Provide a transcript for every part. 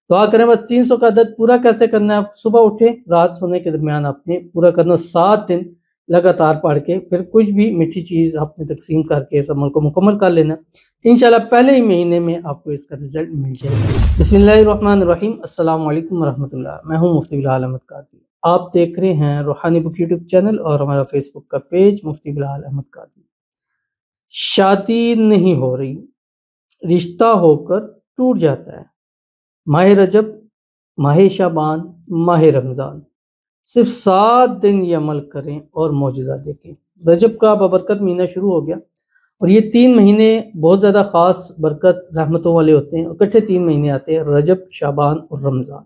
دعا کریں بس 300 کا عدد پورا کیسے کرنا ہے؟ آپ صبح اٹھیں، رات سونے کے درمیان آپ نے پورا کرنا 7 دن لگاتار پڑھ کے، پھر کچھ بھی میٹھی چیز آپ نے تقسیم کر کے اس عمل کو مکمل کر لینا۔ انشاءاللہ پہلے ہی مہینے میں آپ کو اس کا رزلٹ مل جائے گا۔ بسم اللہ الرحمن الرحیم۔ السلام علیکم ورحمۃ اللہ۔ میں ہوں مفتی بلال احمد قادری۔ آپ دیکھ رہے ہیں روحانی بک یوٹیوب چینل اور ہمارا فیس بک کا پیج مفتی بلال احمد قادری۔ شادی نہیں ہو رہی، رشتہ ہو کر ٹوٹ جاتا ہے۔ ماہ رجب، ماہ شعبان، ماہ رمضان، صرف 7 دن یہ عمل کریں اور معجزہ دیکھیں۔ رجب کا بابرکت مہینہ شروع ہو گیا اور یہ 3 مہینے بہت زیادہ خاص برکت رحمتوں والے ہوتے ہیں، اکٹھے 3 مہینے آتے ہیں، رجب، شعبان اور رمضان۔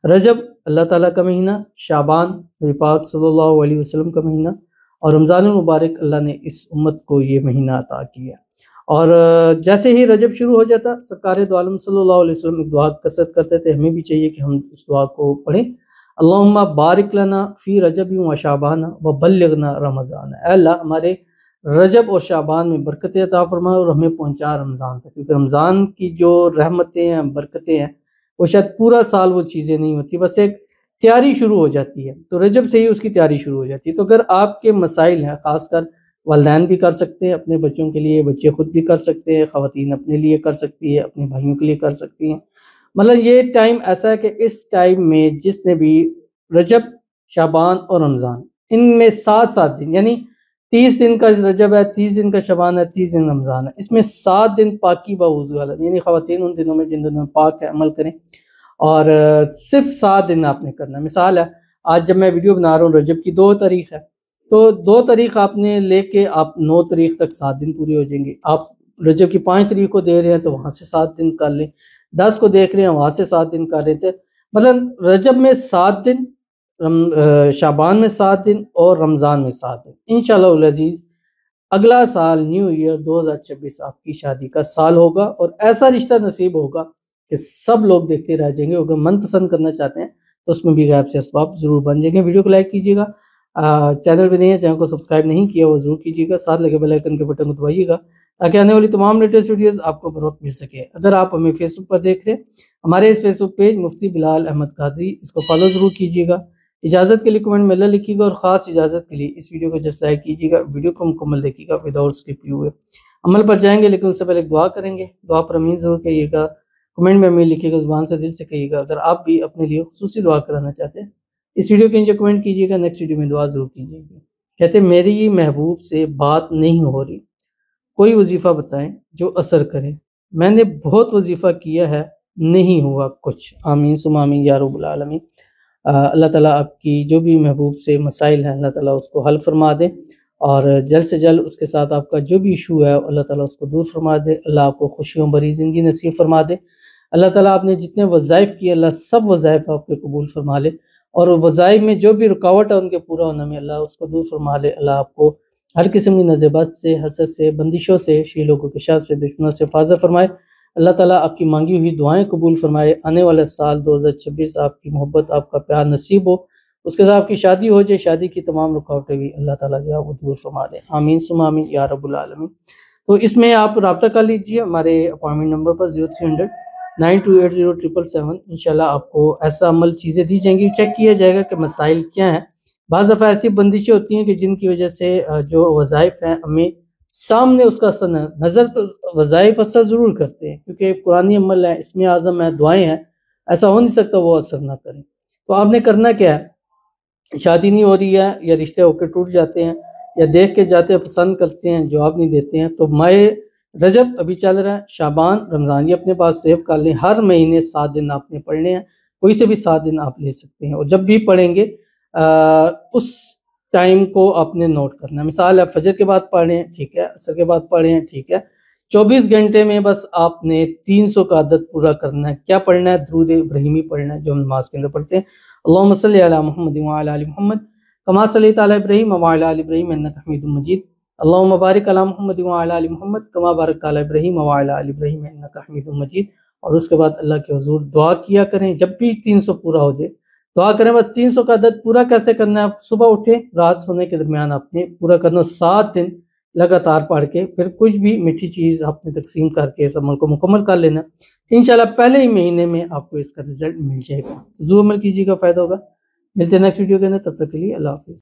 رجب اللہ تعالیٰ کا مہینہ، شعبان نبی پاک صلی اللہ علیہ وسلم کا مہینہ، اور رمضان المبارک اللہ نے اس امت کو یہ مہینہ عطا کیا۔ اور جیسے ہی رجب شروع ہو جاتا، سرکار دو عالم صلی اللہ علیہ وسلم ایک دعا کثرت کرتے تھے، ہمیں بھی چاہیے کہ ہم اس دعا کو پڑھیں۔ اللہم بارک لنا فی رجب و شعبان و بلغنا رمضان۔ اے اللہ ہمارے رجب اور شعبان میں برکتیں عطا فرما اور ہمیں پہنچا رمضان تک، کیونکہ رمضان کی جو رحمتیں ہیں، برکتیں ہیں، وہ شاید پورا سال وہ چیزیں نہیں ہوتی، بس ایک تیاری شروع ہو جاتی ہے، تو رجب سے ہی اس کی تیاری شروع ہو جاتی ہے۔ تو اگر آپ کے مسائل ہیں، خاص کر والدین بھی کر سکتے ہیں اپنے بچوں کے لیے، بچے خود بھی کر سکتے ہیں، خواتین اپنے لیے کر سکتی ہے، اپنے بھائیوں کے لیے کر سکتی ہیں، مطلب یہ ٹائم ایسا ہے کہ اس ٹائم میں جس نے بھی رجب، شعبان اور رمضان، ان میں 7 دن، یعنی 30 دن کا رجب ہے، 30 دن کا شعبان ہے، 30 دن رمضان ہے، اس میں 7 دن پاکی باوضو حالت، یعنی خواتین ان دنوں میں جن دنوں میں پاک ہے عمل کریں، اور صرف 7 دن آپ نے کرنا ہے۔ مثال ہے، آج جب میں ویڈیو بنا رہا ہوں رجب کی 2 تاریخ ہے، تو 2 تاریخ آپ نے لے کے آپ 9 تاریخ تک 7 دن پورے ہو جائیں گے۔ آپ رجب کی 5 تاریخ کو دے رہے ہیں تو وہاں سے 7 دن کر لیں، 10 کو دیکھ رہے ہیں وہاں سے 7 دن کر رہے تھے، مطلب رجب میں 7 دن، شعبان میں 7 دن اور رمضان میں 7 دن۔ انشاءاللہ العزیز اگلا سال نیو ایئر 2026 آپ کی شادی کا سال ہوگا، اور ایسا رشتہ نصیب ہوگا کہ سب لوگ دیکھتے رہ جائیں گے۔ اگر من پسند کرنا چاہتے ہیں تو اس میں بھی غیب سے اسباب ضرور بن جائیں گے۔ ویڈیو کو لائک کیجیے گا، چینل پہ نہیں ہے، چینل کو سبسکرائب نہیں کیا وہ ضرور کیجیے گا، ساتھ لگے بیل آئیکن کے بٹن کو دبائیے گا تاکہ آنے والی تمام لیٹسٹ ویڈیوز آپ کو بروقت مل سکے۔ اگر آپ ہمیں فیس بک پر دیکھ رہے ہیں، ہمارے اس فیس بک پیج مفتی بلال احمد قادری، اس کو فالو ضرور کیجیے گا۔ اجازت کے لیے کمنٹ میں اللہ لکھیے گا، اور خاص اجازت کے لیے اس ویڈیو کو جسٹ لائک کیجیے گا، ویڈیو کو مکمل دیکھیے گا وداؤٹ اسکپ کیے ہوئے۔ عمل پر جائیں گے لیکن اس سے پہلے ایک دعا کریں گے، دعا پر امین ضرور کہیے گا، کمنٹ میں امین لکھیے گا، زبان سے دل سے کہیے گا۔ اگر آپ بھی اپنے لیے خصوصی دعا کرانا چاہتے ہیں، اس ویڈیو کے نیچے کمنٹ کیجیے گا، نیکسٹ ویڈیو میں دعا ضرور کیجیے گا۔ کہتے میری محبوب سے بات نہیں ہو رہی، کوئی وظیفہ بتائیں جو اثر کرے، میں نے بہت وظیفہ کیا ہے نہیں ہوا کچھ۔ آمین ثم آمین یا رب العالمین۔ اللہ تعالیٰ آپ کی جو بھی محبوب سے مسائل ہیں اللہ تعالیٰ اس کو حل فرما دے، اور جلد سے جلد اس کے ساتھ آپ کا جو بھی ایشو ہے اللہ تعالیٰ اس کو دور فرما دے۔ اللہ آپ کو خوشیوں بھری زندگی نصیب فرما دے۔ اللہ تعالیٰ آپ نے جتنے وظائف کیے اللہ سب وظائف آپ کے قبول فرما لے، اور وظائف میں جو بھی رکاوٹ ہے ان کے پورا ہونے میں اللہ اس کو دور فرما لے۔ اللہ آپ کو ہر قسم کی نظر بد سے، حسد سے، بندشوں سے، شی لوگوں کے شر سے، دشمنوں سے حفاظت فرمائے۔ اللہ تعالیٰ آپ کی مانگی ہوئی دعائیں قبول فرمائے۔ آنے والا سال 2026 آپ کی محبت، آپ کا پیار نصیب ہو، اس کے ساتھ آپ کی شادی ہو جائے، شادی کی تمام رکاوٹیں بھی اللہ تعالیٰ جو ہے وہ دور فرما دے۔ آمین ثم آمین یا رب العالمین۔ تو اس میں آپ رابطہ کر لیجئے ہمارے اپوائنٹمنٹ نمبر پر 0300 9280 انشاءاللہ آپ کو ایسا عمل چیزیں دی جائیں گی، چیک کیا جائے گا کہ مسائل کیا ہیں۔ بعض دفعہ ایسی بندشیں ہوتی ہیں کہ جن کی وجہ سے جو وظائف ہیں ہمیں سامنے اس کا اثر نظر، تو وظائف اثر ضرور کرتے ہیں کیونکہ قرآنی عمل ہے، اسم اعظم ہے، دعائیں ہیں، ایسا ہو نہیں سکتا وہ اثر نہ کریں۔ تو آپ نے کرنا کیا ہے، شادی نہیں ہو رہی ہے یا رشتے ہو کے ٹوٹ جاتے ہیں یا دیکھ کے جاتے ہیں پسند کرتے ہیں جواب نہیں دیتے ہیں، تو ماہ رجب ابھی چل رہا ہے، شعبان، رمضان یہ اپنے پاس سیو کر لیں۔ ہر مہینے 7 دن آپ نے پڑھنے ہیں، کوئی سے بھی 7 دن آپ لے سکتے ہیں، اور جب بھی پڑھیں گے اس ٹائم کو آپ نے نوٹ کرنا ہے۔ مثال ہے فجر کے بعد پڑھ رہے ہیں، ٹھیک ہے، عصر کے بعد پڑھ رہے ہیں، ٹھیک ہے، 24 گھنٹے میں بس آپ نے 300 کا عدد پورا کرنا ہے۔ کیا پڑھنا ہے؟ درود ابراہیمی پڑھنا ہے جو ہم نماز کے اندر پڑھتے ہیں۔ اللہم صلی علی محمد وعلی آل محمد کما صلیت علی ابراہیم وعلی آل ابراہیم انک حمید مجید۔ اللہم بارک علی محمد وعلی آل محمد کما بارکت علی ابراہیم وعلی آل ابراہیم انک حمید مجید۔ اور اس کے بعد اللہ کے حضور دعا کیا کریں، جب بھی 300 پورا ہو جائے دعا کریں بس 300 کا عدد پورا کیسے کرنا ہے؟ آپ صبح اٹھیں، رات سونے کے درمیان آپ نے پورا کرنا 7 دن لگاتار پڑھ کے، پھر کچھ بھی میٹھی چیز آپ نے تقسیم کر کے اس عمل کو مکمل کر لینا۔ انشاءاللہ پہلے ہی مہینے میں آپ کو اس کا رزلٹ مل جائے گا، ضرور عمل کیجیے گا، فائدہ ہوگا۔ ملتے ہیں نیکسٹ ویڈیو کے اندر، تب تک کے لیے اللہ حافظ۔